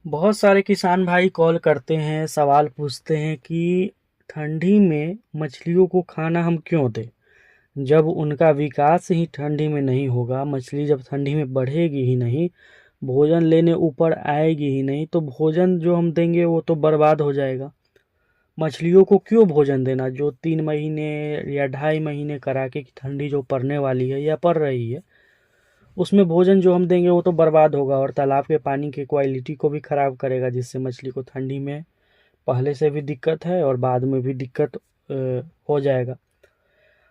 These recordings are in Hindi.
बहुत सारे किसान भाई कॉल करते हैं, सवाल पूछते हैं कि ठंडी में मछलियों को खाना हम क्यों दें? जब उनका विकास ही ठंडी में नहीं होगा, मछली जब ठंडी में बढ़ेगी ही नहीं, भोजन लेने ऊपर आएगी ही नहीं, तो भोजन जो हम देंगे वो तो बर्बाद हो जाएगा। मछलियों को क्यों भोजन देना जो 3 महीने या 2.5 महीने कड़ाके की ठंडी जो पड़ने वाली है या पड़ रही है, उसमें भोजन जो हम देंगे वो तो बर्बाद होगा और तालाब के पानी की क्वालिटी को भी खराब करेगा, जिससे मछली को ठंडी में पहले से भी दिक्कत है और बाद में भी दिक्कत हो जाएगा।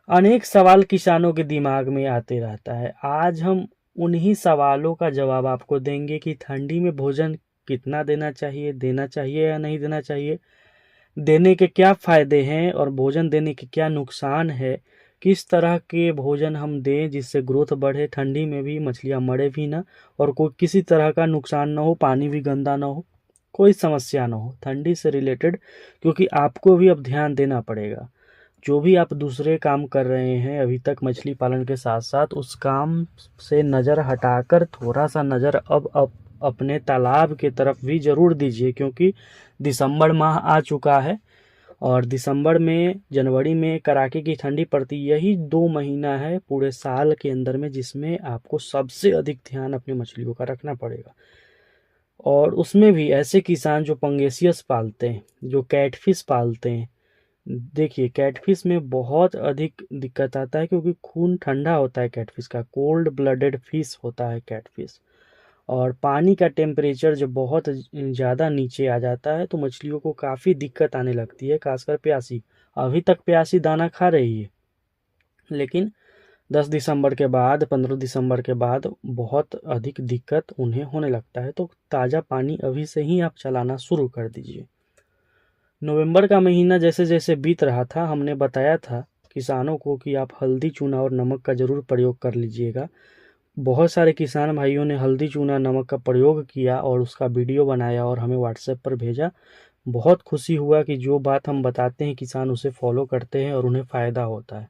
अनेक सवाल किसानों के दिमाग में आते रहता है। आज हम उन्हीं सवालों का जवाब आपको देंगे कि ठंडी में भोजन कितना देना चाहिए या नहीं देना चाहिए, देने के क्या फायदे हैं और भोजन देने के क्या नुकसान है, किस तरह के भोजन हम दें जिससे ग्रोथ बढ़े, ठंडी में भी मछलियां मरे भी ना और कोई किसी तरह का नुकसान ना हो, पानी भी गंदा ना हो, कोई समस्या ना हो ठंडी से रिलेटेड। क्योंकि आपको भी अब ध्यान देना पड़ेगा। जो भी आप दूसरे काम कर रहे हैं अभी तक मछली पालन के साथ साथ, उस काम से नज़र हटाकर थोड़ा सा नज़र अब अपने तालाब की तरफ भी ज़रूर दीजिए, क्योंकि दिसंबर माह आ चुका है और दिसंबर में जनवरी में कड़ाके की ठंडी पड़ती, यही 2 महीना है पूरे साल के अंदर में जिसमें आपको सबसे अधिक ध्यान अपनी मछलियों का रखना पड़ेगा। और उसमें भी ऐसे किसान जो पंगेसियस पालते हैं, जो कैटफिश पालते हैं, देखिए कैटफिश में बहुत अधिक दिक्कत आता है क्योंकि खून ठंडा होता है कैटफिश का, कोल्ड ब्लडेड फिश होता है कैटफिश। और पानी का टेम्परेचर जब बहुत ज़्यादा नीचे आ जाता है तो मछलियों को काफ़ी दिक्कत आने लगती है, खासकर प्यासी। अभी तक प्यासी दाना खा रही है, लेकिन 10 दिसंबर के बाद, 15 दिसंबर के बाद बहुत अधिक दिक्कत उन्हें होने लगता है। तो ताज़ा पानी अभी से ही आप चलाना शुरू कर दीजिए। नवंबर का महीना जैसे जैसे बीत रहा था, हमने बताया था किसानों को कि आप हल्दी चूना और नमक का ज़रूर प्रयोग कर लीजिएगा। बहुत सारे किसान भाइयों ने हल्दी चूना नमक का प्रयोग किया और उसका वीडियो बनाया और हमें व्हाट्सएप पर भेजा। बहुत खुशी हुआ कि जो बात हम बताते हैं किसान उसे फॉलो करते हैं और उन्हें फ़ायदा होता है।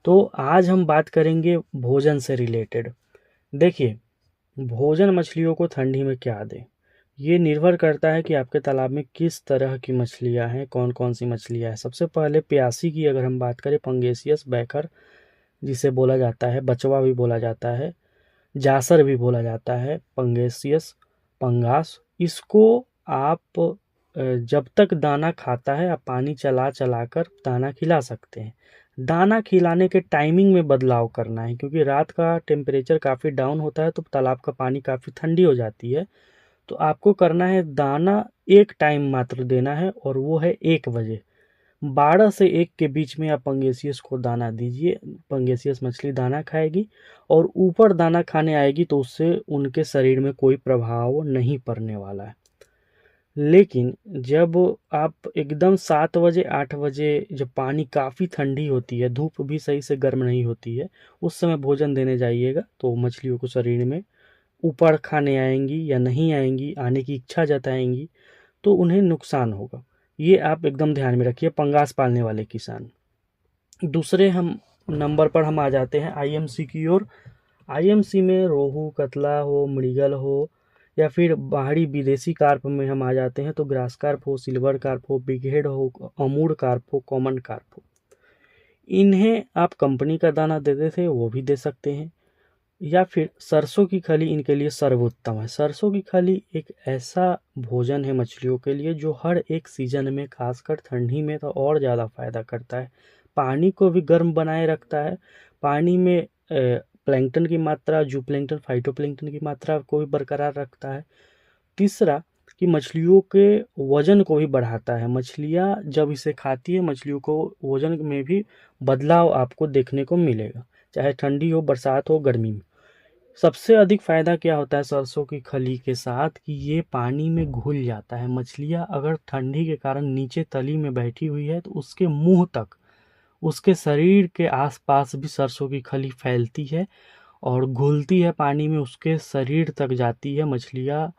तो आज हम बात करेंगे भोजन से रिलेटेड। देखिए, भोजन मछलियों को ठंडी में क्या दें, ये निर्भर करता है कि आपके तालाब में किस तरह की मछलियां हैं, कौन कौन सी मछलियां हैं। सबसे पहले प्यासी की अगर हम बात करें, पंगेसियस बैकर जिसे बोला जाता है, बचवा भी बोला जाता है, जासर भी बोला जाता है, पंगेसियस, पंगास, इसको आप जब तक दाना खाता है आप पानी चला चला कर दाना खिला सकते हैं। दाना खिलाने के टाइमिंग में बदलाव करना है, क्योंकि रात का टेम्परेचर काफ़ी डाउन होता है तो तालाब का पानी काफ़ी ठंडी हो जाती है। तो आपको करना है, दाना एक टाइम मात्र देना है और वो है 1 बजे। 12 से 1 के बीच में आप पंगेसियस को दाना दीजिए। पंगेसियस मछली दाना खाएगी और ऊपर दाना खाने आएगी तो उससे उनके शरीर में कोई प्रभाव नहीं पड़ने वाला है। लेकिन जब आप एकदम 7 बजे 8 बजे, जब पानी काफ़ी ठंडी होती है, धूप भी सही से गर्म नहीं होती है, उस समय भोजन देने जाइएगा तो मछलियों को शरीर में ऊपर खाने आएंगी या नहीं आएंगी, आने की इच्छा जताएंगी, तो उन्हें नुकसान होगा। ये आप एकदम ध्यान में रखिए पंगास पालने वाले किसान। दूसरे हम नंबर पर हम आ जाते हैं आईएमसी की ओर। आईएमसी में रोहू, कतला हो, मृगल हो या फिर बाहरी विदेशी कार्प में हम आ जाते हैं तो ग्रास कार्प हो, सिल्वर कार्प हो, बिगहेड हो, अमूर कार्प हो, कॉमन कार्प हो। इन्हें आप कंपनी का दाना देते थे वो भी दे सकते हैं, या फिर सरसों की खली इनके लिए सर्वोत्तम है। सरसों की खली एक ऐसा भोजन है मछलियों के लिए जो हर एक सीजन में, खासकर ठंडी में तो और ज़्यादा फायदा करता है। पानी को भी गर्म बनाए रखता है, पानी में प्लैंकटन की मात्रा, जू प्लैंकटन, फाइटोप्लैंकटन की मात्रा को भी बरकरार रखता है। तीसरा, कि मछलियों के वजन को भी बढ़ाता है। मछलियाँ जब इसे खाती है, मछलियों को वजन में भी बदलाव आपको देखने को मिलेगा, चाहे ठंडी हो, बरसात हो, गर्मी में। सबसे अधिक फायदा क्या होता है सरसों की खली के साथ, कि ये पानी में घुल जाता है। मछलियाँ अगर ठंडी के कारण नीचे तली में बैठी हुई है तो उसके मुंह तक, उसके शरीर के आसपास भी सरसों की खली फैलती है और घुलती है पानी में, उसके शरीर तक जाती है। मछलियाँ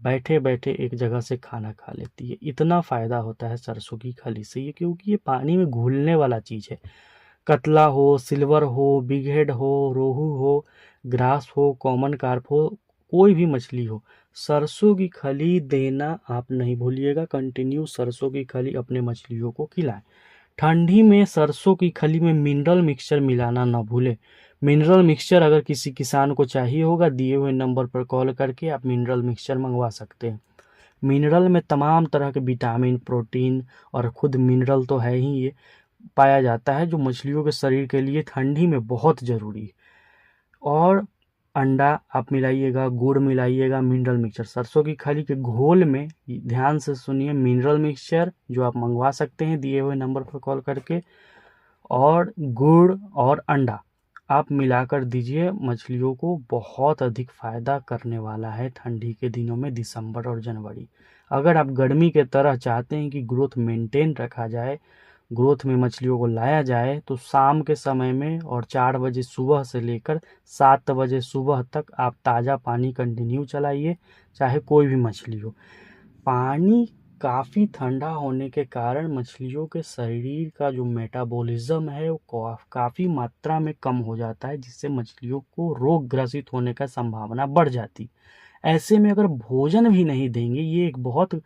बैठे बैठे एक जगह से खाना खा लेती है। इतना फायदा होता है सरसों की खली से, ये क्योंकि ये पानी में घुलने वाला चीज़ है। कतला हो, सिल्वर हो, बिगहेड हो, रोहू हो, ग्रास हो, कॉमन कार्प हो, कोई भी मछली हो, सरसों की खली देना आप नहीं भूलिएगा, कंटिन्यू सरसों की खली अपने मछलियों को खिलाएं। ठंडी में सरसों की खली में मिनरल मिक्सचर मिलाना ना भूलें। मिनरल मिक्सचर अगर किसी किसान को चाहिए होगा, दिए हुए नंबर पर कॉल करके आप मिनरल मिक्सचर मंगवा सकते हैं। मिनरल में तमाम तरह के विटामिन, प्रोटीन और खुद मिनरल तो है ही ये पाया जाता है, जो मछलियों के शरीर के लिए ठंडी में बहुत ज़रूरी है। और अंडा आप मिलाइएगा, गुड़ मिलाइएगा, मिनरल मिक्सचर। सरसों की खली के घोल में ध्यान से सुनिए, मिनरल मिक्सचर जो आप मंगवा सकते हैं दिए हुए नंबर पर कॉल करके, और गुड़ और अंडा आप मिलाकर दीजिए। मछलियों को बहुत अधिक फ़ायदा करने वाला है ठंडी के दिनों में, दिसंबर और जनवरी। अगर आप गर्मी के तरह चाहते हैं कि ग्रोथ मेंटेन रखा जाए, ग्रोथ में मछलियों को लाया जाए, तो शाम के समय में और 4 बजे सुबह से लेकर 7 बजे सुबह तक आप ताज़ा पानी कंटिन्यू चलाइए, चाहे कोई भी मछली हो। पानी काफ़ी ठंडा होने के कारण मछलियों के शरीर का जो मेटाबॉलिज्म है वो काफ़ी मात्रा में कम हो जाता है, जिससे मछलियों को रोग ग्रसित होने का संभावना बढ़ जाती। ऐसे में अगर भोजन भी नहीं देंगे, ये एक बहुत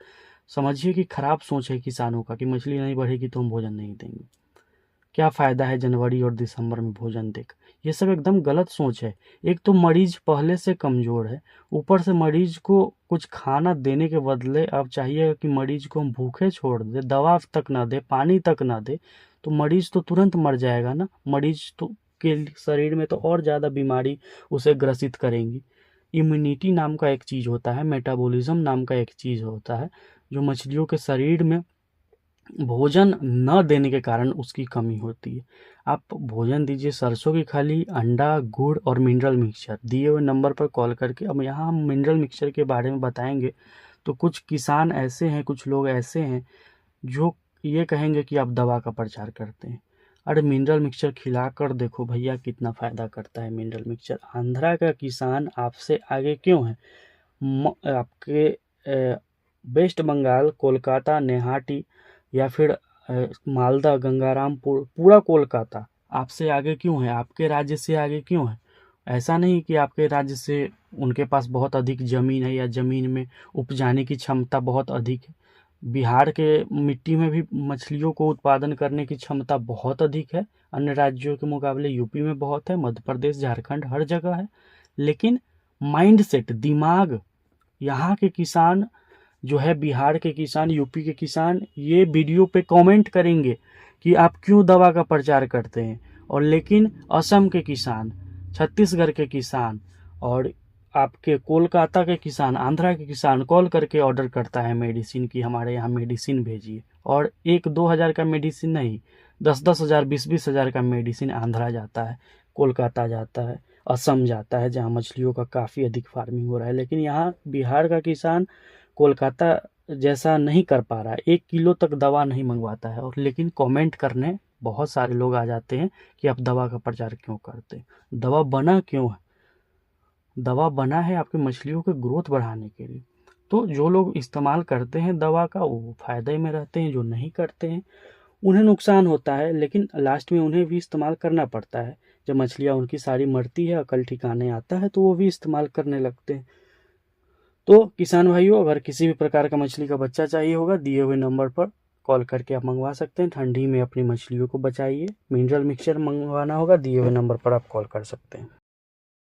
समझिए कि खराब सोच है किसानों का कि मछली नहीं बढ़ेगी तो हम भोजन नहीं देंगे। क्या फ़ायदा है जनवरी और दिसंबर में भोजन देकर? ये सब एकदम गलत सोच है। एक तो मरीज पहले से कमज़ोर है, ऊपर से मरीज को कुछ खाना देने के बदले अब चाहिएगा कि मरीज को हम भूखे छोड़ दें, दवा तक ना दे, पानी तक ना दे, तो मरीज तो तुरंत मर जाएगा ना। मरीज तो के शरीर में तो और ज़्यादा बीमारी उसे ग्रसित करेंगी। इम्यूनिटी नाम का एक चीज़ होता है, मेटाबॉलिज्म नाम का एक चीज़ होता है, जो मछलियों के शरीर में भोजन न देने के कारण उसकी कमी होती है। आप भोजन दीजिए, सरसों की खली, अंडा, गुड़ और मिनरल मिक्सचर दिए हुए नंबर पर कॉल करके। अब यहाँ हम मिनरल मिक्सचर के बारे में बताएंगे, तो कुछ किसान ऐसे हैं, कुछ लोग ऐसे हैं जो ये कहेंगे कि आप दवा का प्रचार करते हैं। अरे मिनरल मिक्सचर खिला कर देखो भैया कितना फ़ायदा करता है मिनरल मिक्सचर। आंध्रा का किसान आपसे आगे क्यों है? आपके वेस्ट बंगाल, कोलकाता, नेहाटी या फिर मालदा, गंगारामपुर, पूरा कोलकाता आपसे आगे क्यों है? आपके राज्य से आगे क्यों है? ऐसा नहीं कि आपके राज्य से उनके पास बहुत अधिक ज़मीन है या ज़मीन में उपजाने की क्षमता बहुत अधिक है। बिहार के मिट्टी में भी मछलियों को उत्पादन करने की क्षमता बहुत अधिक है, अन्य राज्यों के मुकाबले यूपी में बहुत है, मध्य प्रदेश, झारखंड, हर जगह है। लेकिन माइंडसेट, दिमाग, यहाँ के किसान जो है, बिहार के किसान, यूपी के किसान, ये वीडियो पे कमेंट करेंगे कि आप क्यों दवा का प्रचार करते हैं। और लेकिन असम के किसान, छत्तीसगढ़ के किसान और आपके कोलकाता के किसान, आंध्रा के किसान कॉल करके ऑर्डर करता है मेडिसिन की, हमारे यहाँ मेडिसिन भेजिए। और 1-2 हज़ार का मेडिसिन नहीं, 10-10 हज़ार, 20-20 हज़ार का मेडिसिन आंध्रा जाता है, कोलकाता जाता है, असम जाता है, जहाँ मछलियों का काफ़ी अधिक फार्मिंग हो रहा है। लेकिन यहाँ बिहार का किसान कोलकाता जैसा नहीं कर पा रहा है, 1 किलो तक दवा नहीं मंगवाता है। और लेकिन कमेंट करने बहुत सारे लोग आ जाते हैं कि आप दवा का प्रचार क्यों करते हैं। दवा बना क्यों है? दवा बना है आपकी मछलियों के ग्रोथ बढ़ाने के लिए। तो जो लोग इस्तेमाल करते हैं दवा का, वो फ़ायदे में रहते हैं, जो नहीं करते हैं उन्हें नुकसान होता है। लेकिन लास्ट में उन्हें भी इस्तेमाल करना पड़ता है। जब मछलियाँ उनकी सारी मरती है, अकल ठिकाने आता है, तो वो भी इस्तेमाल करने लगते हैं। तो किसान भाइयों, अगर किसी भी प्रकार का मछली का बच्चा चाहिए होगा, दिए हुए नंबर पर कॉल करके आप मंगवा सकते हैं। ठंडी में अपनी मछलियों को बचाइए। मिनरल मिक्सचर मंगवाना होगा, दिए हुए नंबर पर आप कॉल कर सकते हैं।